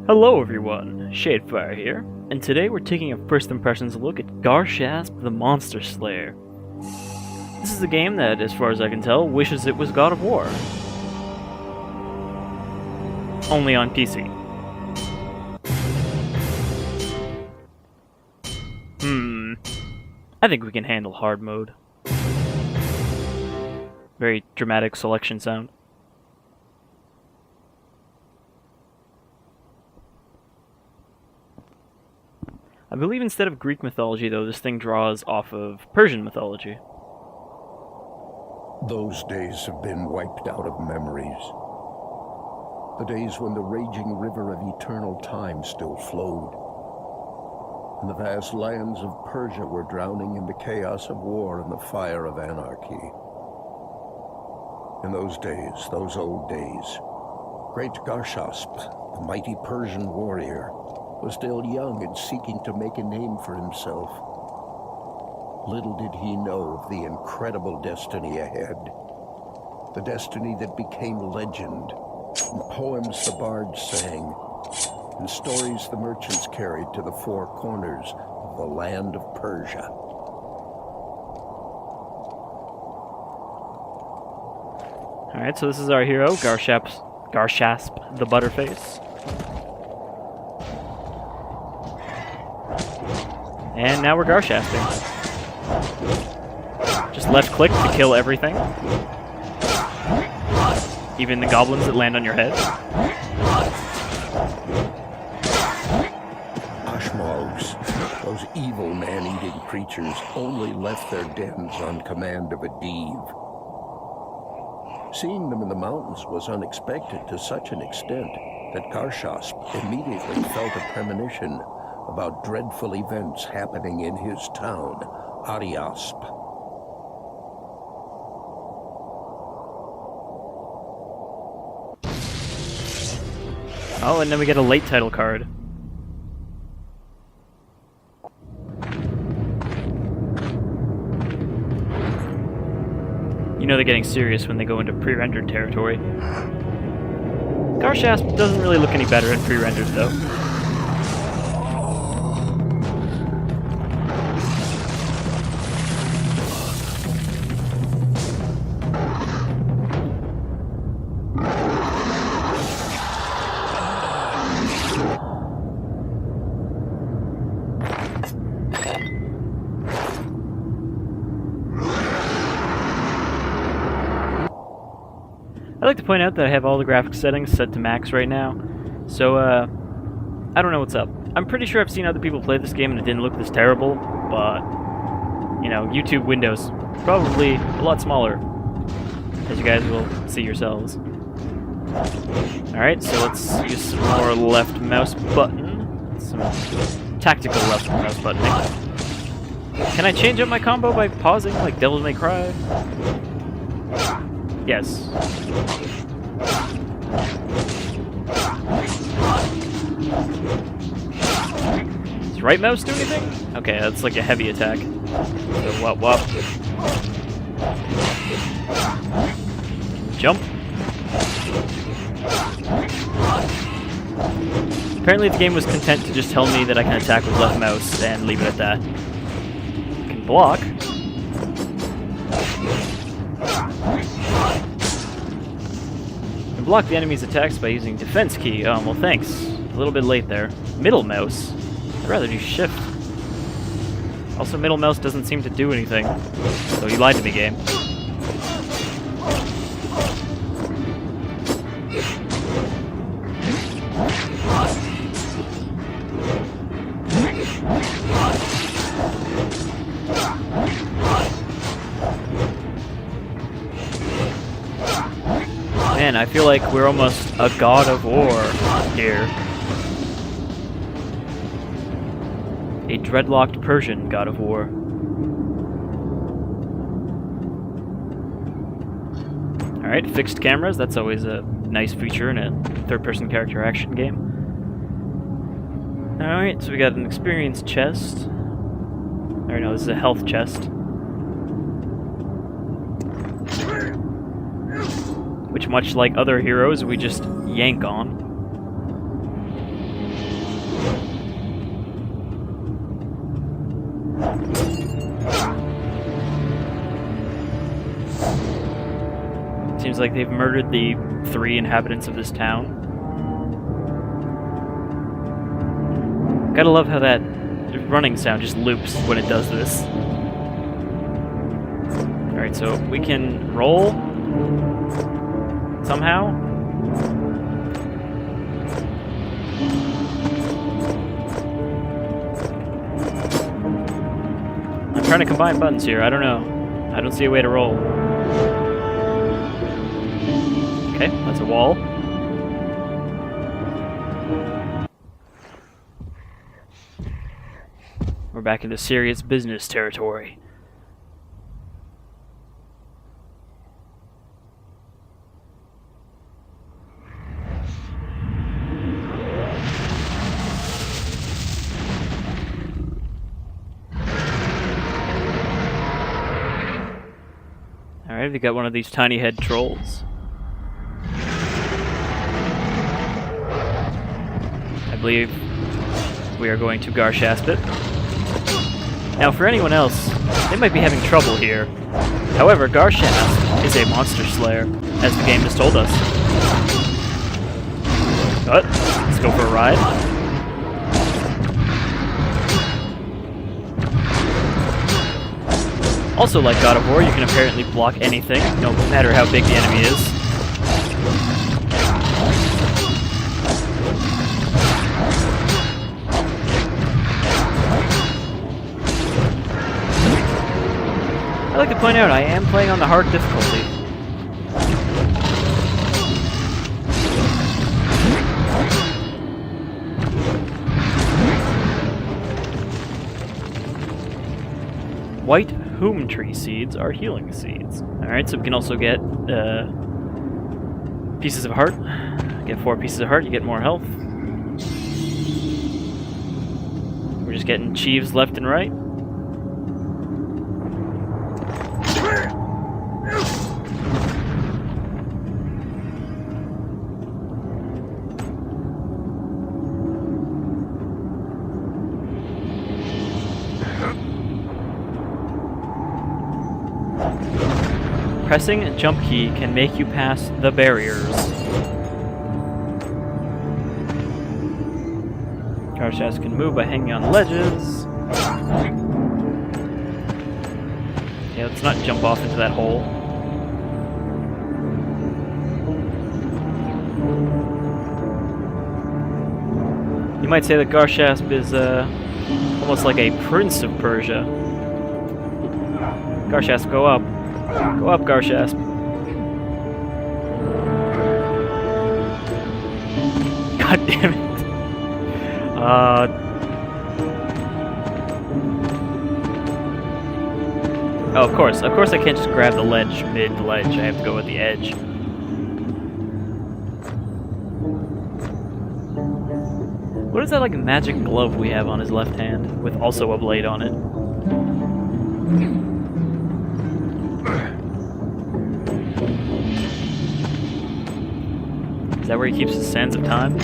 Hello everyone, Shadefire here, and today we're taking a first impressions look at Garshasp the Monster Slayer. This is a game that, as far as I can tell, wishes it was God of War. Only on PC. I think we can handle hard mode. Very dramatic selection sound. I believe instead of Greek mythology, though, this thing draws off of Persian mythology. Those days have been wiped out of memories. The days when the raging river of eternal time still flowed, and the vast lands of Persia were drowning in the chaos of war and the fire of anarchy. In those days, those old days, great Garshasp, the mighty Persian warrior, was still young and seeking to make a name for himself. Little did he know of the incredible destiny ahead. The destiny that became legend, and poems the bards sang, and stories the merchants carried to the four corners of the land of Persia. Alright, so this is our hero, Garshasp the Butterface. And now we're Garshasping. Just left click to kill everything. Even the goblins that land on your head. Ashmogs, those evil man-eating creatures, only left their dens on command of a Deev. Seeing them in the mountains was unexpected to such an extent that Garshasp immediately felt a premonition about dreadful events happening in his town, Shargasp. Oh, and then we get a late title card. You know they're getting serious when they go into pre-rendered territory. Garshasp doesn't really look any better in pre-rendered though. I'd like to point out that I have all the graphics settings set to max right now, so I don't know what's up. I'm pretty sure I've seen other people play this game and it didn't look this terrible, but, you know, YouTube windows probably a lot smaller, as you guys will see yourselves. Alright, so let's use some more left mouse button, some tactical left mouse buttoning. Can I change up my combo by pausing like Devil May Cry? Yes. Does right mouse do anything? Okay, that's like a heavy attack. So wop. Jump. Apparently the game was content to just tell me that I can attack with left mouse and leave it at that. I can block. Block the enemy's attacks by using defense key. Oh, well thanks. A little bit late there. Middle mouse? I'd rather do shift. Also, middle mouse doesn't seem to do anything. So you lied to me, game. Man, I feel like we're almost a God of War here. A dreadlocked Persian God of War. Alright, fixed cameras, that's always a nice feature in a third-person character action game. Alright, so we got an experience chest. Or no, this is a health chest. which, much like other heroes, we just yank on. Seems like they've murdered the 3 inhabitants of this town. Gotta love how that running sound just loops when it does this. Alright, so we can roll somehow. I'm trying to combine buttons here, I don't know. I don't see a way to roll. Okay, that's a wall. We're back into serious business territory. Alright, we got one of these tiny head trolls. I believe we are going to Garshasp it. Now, for anyone else, they might be having trouble here. However, Garshasp is a monster slayer, as the game has told us. But, let's go for a ride. Also, like God of War, you can apparently block anything, no matter how big the enemy is. I'd like to point out, I am playing on the hard difficulty. White Whom Tree seeds are healing seeds. Alright, so we can also get pieces of heart. Get 4 pieces of heart, you get more health. We're just getting Cheeves left and right. Pressing a jump key can make you pass the barriers. Garshasp can move by hanging on ledges. Yeah, let's not jump off into that hole. You might say that Garshasp is almost like a prince of Persia. Garshasp, go up. Go up, Garshasp. God damn it. Oh, of course. Of course I can't just grab the ledge mid-ledge. I have to go with the edge. What is that, like, magic glove we have on his left hand, with also a blade on it? Is that where he keeps his sands of time?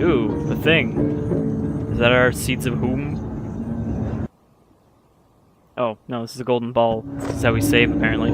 Ooh, the thing. Is that our seeds of whom? Oh, no, this is a golden ball. This is how we save, apparently.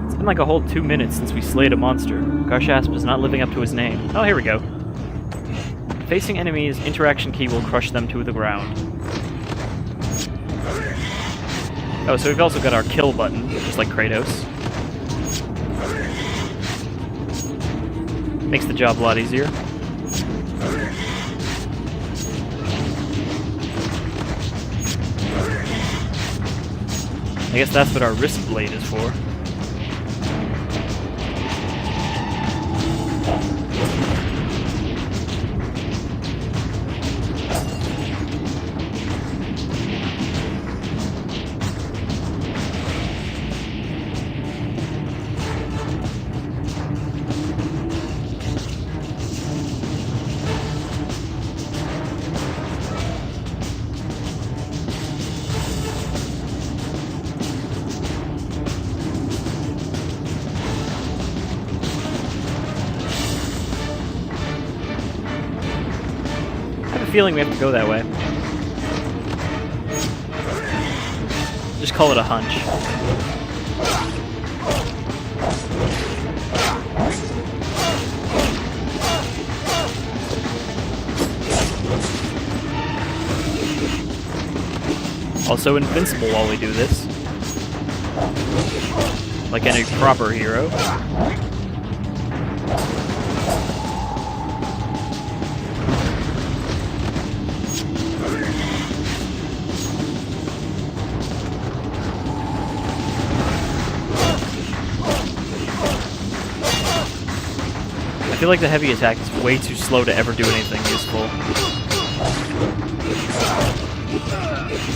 It's been like a whole 2 minutes since we slayed a monster. Garshasp is not living up to his name. Oh, here we go. Facing enemies, interaction key will crush them to the ground. Oh, so we've also got our kill button, just like Kratos. Makes the job a lot easier. I guess that's what our wrist blade is for. feeling we have to go that way. Just call it a hunch. Also invincible while we do this. Like any proper hero. I feel like the heavy attack is way too slow to ever do anything useful.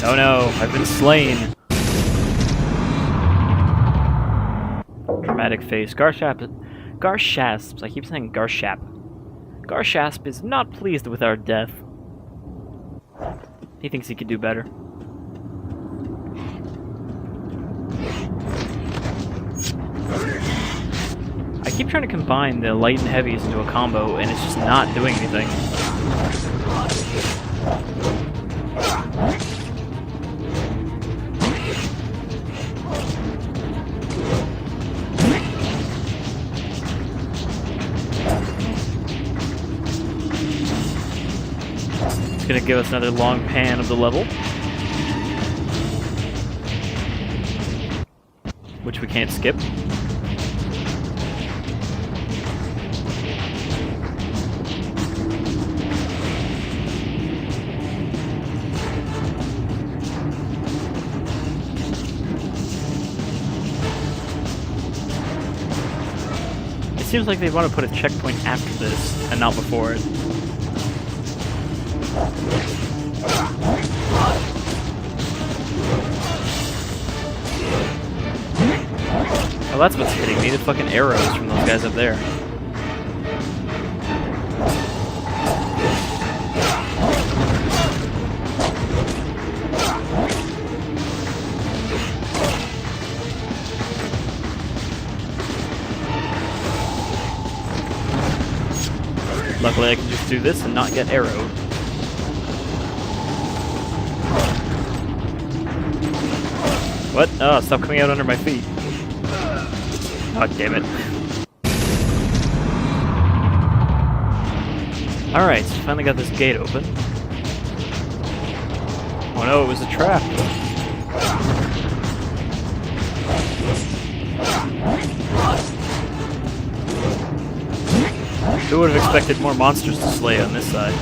Oh no, I've been slain. Dramatic face. Garshasp. I keep saying Garshasp. Garshasp is not pleased with our death. He thinks he could do better. I keep trying to combine the light and heavies into a combo, and it's just not doing anything. It's gonna give us another long pan of the level, which we can't skip. It seems like they want to put a checkpoint after this and not before it. Oh, that's what's hitting me, the fucking arrows from those guys up there. Luckily I can just do this and not get arrowed. What? Oh, stop coming out under my feet. Oh, damn it. Alright, so finally got this gate open. Oh no, it was a trap. Who would have expected more monsters to slay on this side?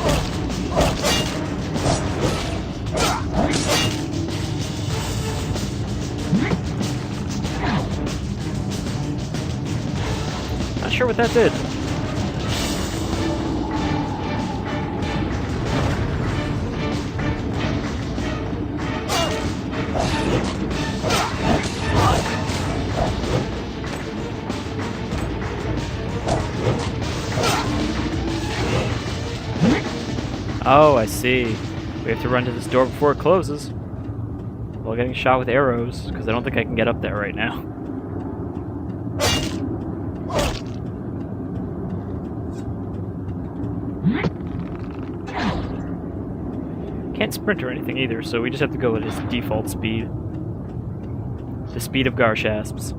Not sure what that did. Oh, I see. We have to run to this door before it closes. While getting shot with arrows, because I don't think I can get up there right now. Can't sprint or anything either, so we just have to go at his default speed. The speed of Garshasps.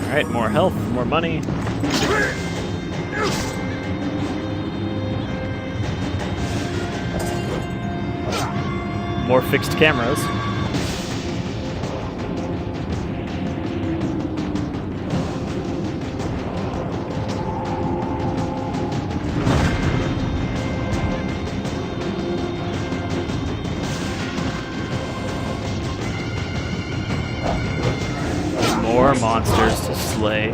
Alright, more health, more money. More fixed cameras. More monsters to slay.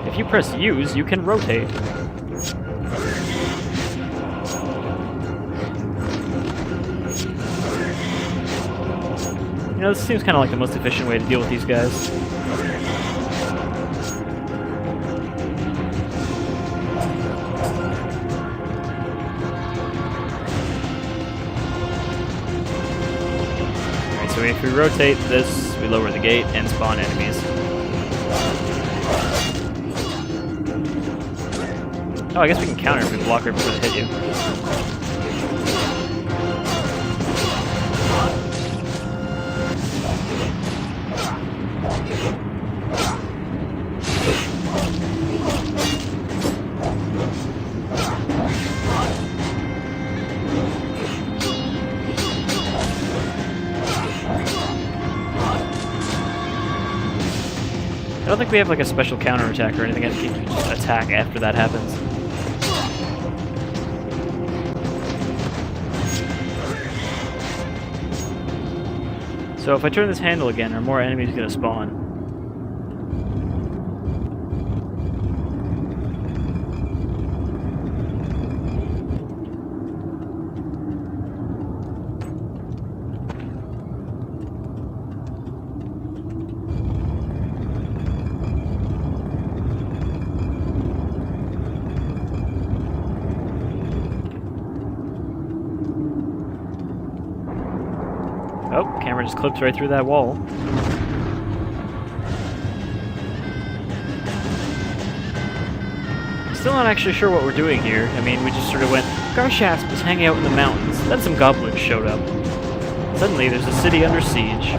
If you press use, you can rotate. You know, this seems kind of like the most efficient way to deal with these guys. so if we rotate this, we lower the gate and spawn enemies. Oh, I guess we can counter if we block right before they hit you. I don't think we have like a special counter attack or anything. I think you can just attack after that happens. So if I turn this handle again, are more enemies gonna spawn? Oh, camera just clips right through that wall. Still not actually sure what we're doing here. I mean, we just sort of went, Garshasp is hanging out in the mountains. Then some goblins showed up. Suddenly, there's a city under siege.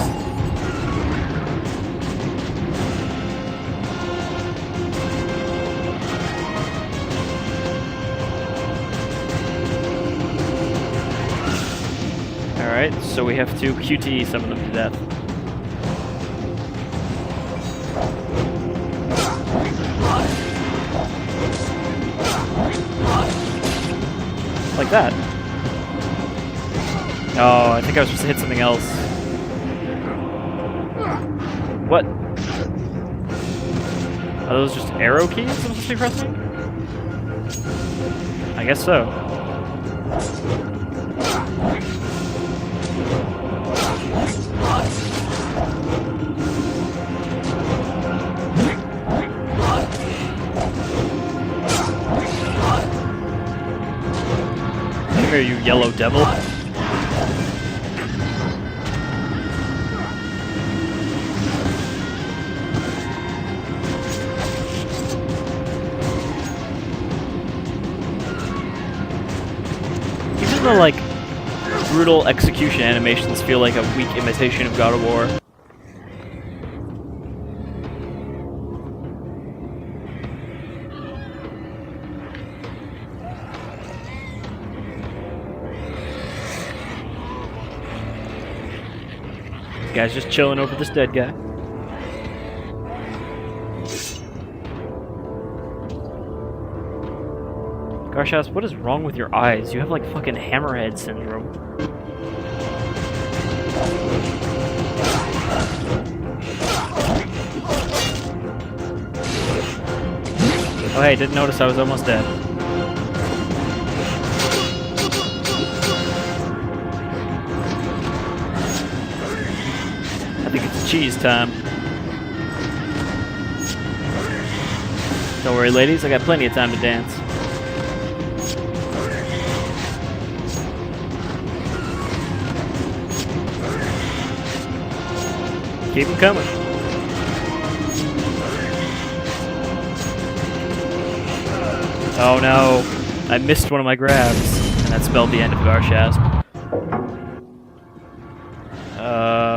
Alright, so we have to QTE some of them to death. Like that. Oh, I think I was supposed to hit something else. What? Are those just arrow keys I'm supposed to be pressing? I guess so. Come here, you yellow devil. Even the, like, brutal execution animations feel like a weak imitation of God of War. Guy's just chilling over this dead guy. Garshasp, what is wrong with your eyes? You have like fucking hammerhead syndrome. Oh hey, didn't notice I was almost dead. I think it's cheese time. Don't worry, ladies, I got plenty of time to dance. Keep them coming. Oh no, I missed one of my grabs, and that spelled the end of Garshasp.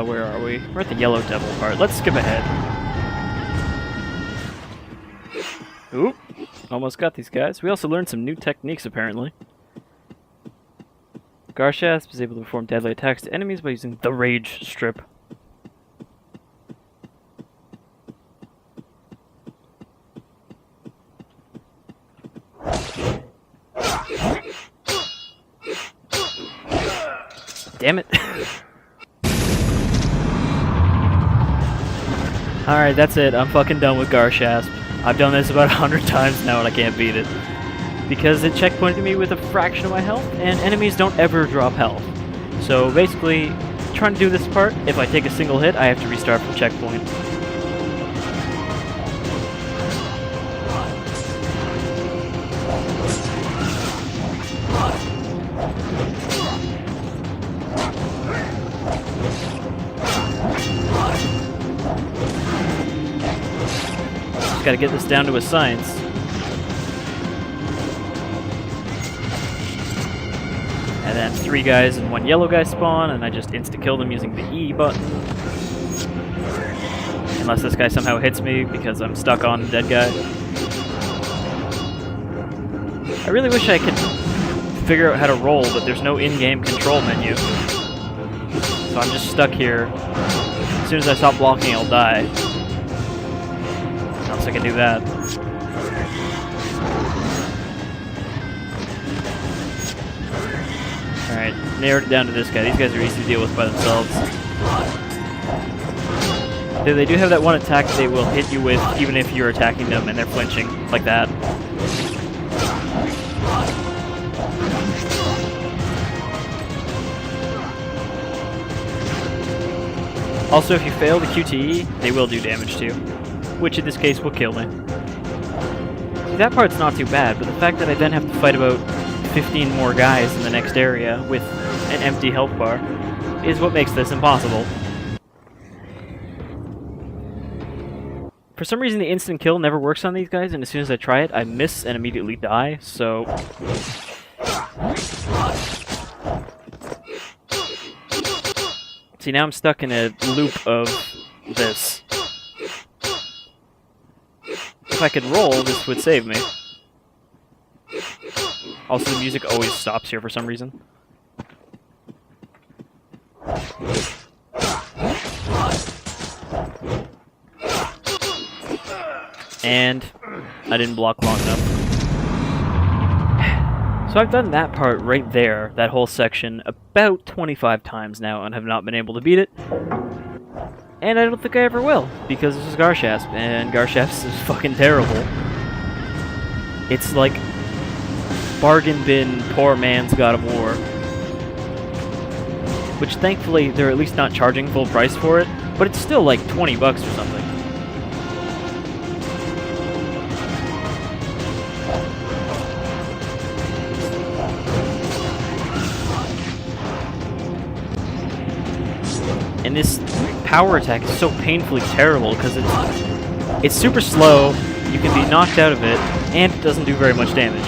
Where are we? We're at the yellow devil part. Let's skip ahead. Oop, almost got these guys. We also learned some new techniques, apparently. Garshasp is able to perform deadly attacks to enemies by using the Rage Strip. Damn it. Alright, that's it. I'm fucking done with Garshasp. I've done this about 100 times now and I can't beat it. Because it checkpointed me with a fraction of my health, and enemies don't ever drop health. So basically, trying to do this part, if I take a single hit, I have to restart from checkpoint. Just gotta get this down to a science. And then 3 guys and 1 yellow guy spawn, and I just insta-kill them using the E button. Unless this guy somehow hits me because I'm stuck on the dead guy. I really wish I could figure out how to roll, but there's no in-game control menu. So I'm just stuck here. As soon as I stop blocking, I'll die. Unless I can do that. Alright, narrowed it down to this guy. These guys are easy to deal with by themselves. Though they do have that one attack they will hit you with even if you're attacking them and they're flinching, like that. Also, if you fail the QTE, they will do damage to you, which in this case will kill me. See, that part's not too bad, but the fact that I then have to fight about 15 more guys in the next area with an empty health bar is what makes this impossible. For some reason, the instant kill never works on these guys, and as soon as I try it, I miss and immediately die, so... See, now I'm stuck in a loop of this. If I could roll, this would save me. Also, the music always stops here for some reason. And I didn't block long enough. So I've done that part right there, that whole section, about 25 times now and have not been able to beat it. And I don't think I ever will, because this is Garshasp, and Garshasp is fucking terrible. It's like bargain bin, poor man's God of War. Which thankfully they're at least not charging full price for it, but it's still like 20 bucks or something. And this power attack is so painfully terrible because it's super slow, you can be knocked out of it, and it doesn't do very much damage.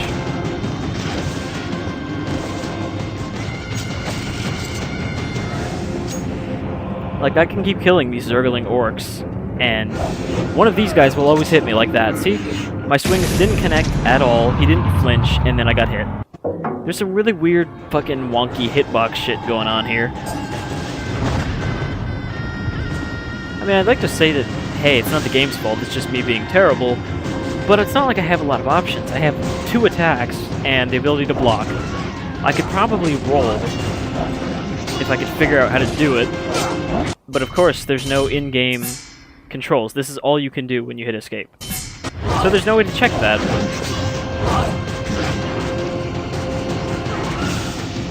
Like, I can keep killing these zergling orcs, and one of these guys will always hit me like that. See? My swings didn't connect at all, he didn't flinch, and then I got hit. There's some really weird fucking wonky hitbox shit going on here. I mean, I'd like to say that, hey, it's not the game's fault, it's just me being terrible, but it's not like I have a lot of options. I have 2 attacks and the ability to block. I could probably roll if I could figure out how to do it, but of course, there's no in-game controls. This is all you can do when you hit escape. So there's no way to check that.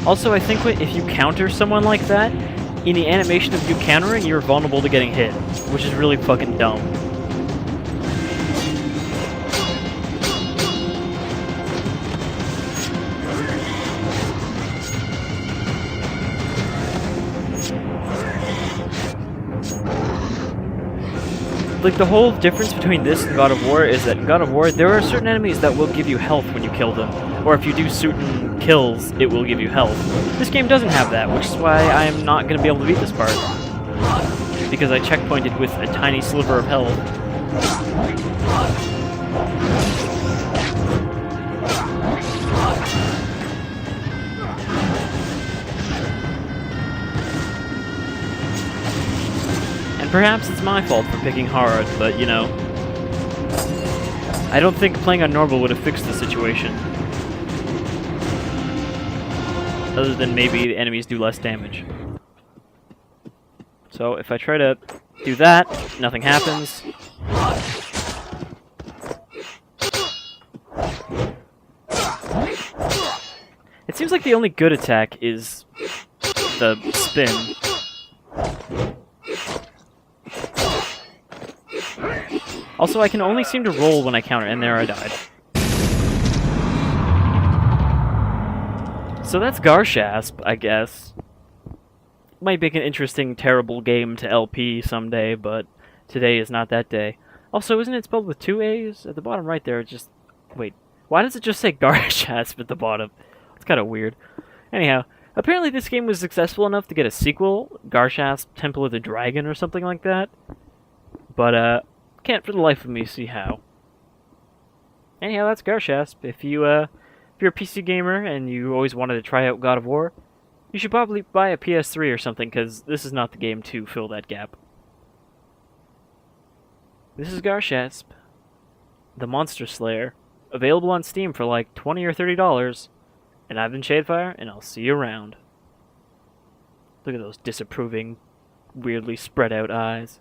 Also, I think if you counter someone like that, in the animation of you countering, you're vulnerable to getting hit, which is really fucking dumb. Like, the whole difference between this and God of War is that in God of War, there are certain enemies that will give you health when you kill them. Or if you do certain kills, it will give you health. This game doesn't have that, which is why I'm not going to be able to beat this part. Because I checkpointed with a tiny sliver of health. Perhaps it's my fault for picking hard, but, you know, I don't think playing on normal would have fixed the situation. Other than maybe the enemies do less damage. So if I try to do that, nothing happens. It seems like the only good attack is the spin. Also, I can only seem to roll when I counter, and there I died. So that's Garshasp, I guess. Might make an interesting, terrible game to LP someday, but today is not that day. Also, isn't it spelled with 2 A's? At the bottom right there, it just... Wait, why does it just say Garshasp at the bottom? It's kind of weird. Anyhow, apparently this game was successful enough to get a sequel, Garshasp Temple of the Dragon or something like that. But, can't for the life of me see how. Anyhow, that's Garshasp. If you're a PC gamer and you always wanted to try out God of War, you should probably buy a PS3 or something, because this is not the game to fill that gap. This is Garshasp, the Monster Slayer, available on Steam for like $20 or $30, and I've been Shadefire, and I'll see you around. Look at those disapproving, weirdly spread out eyes.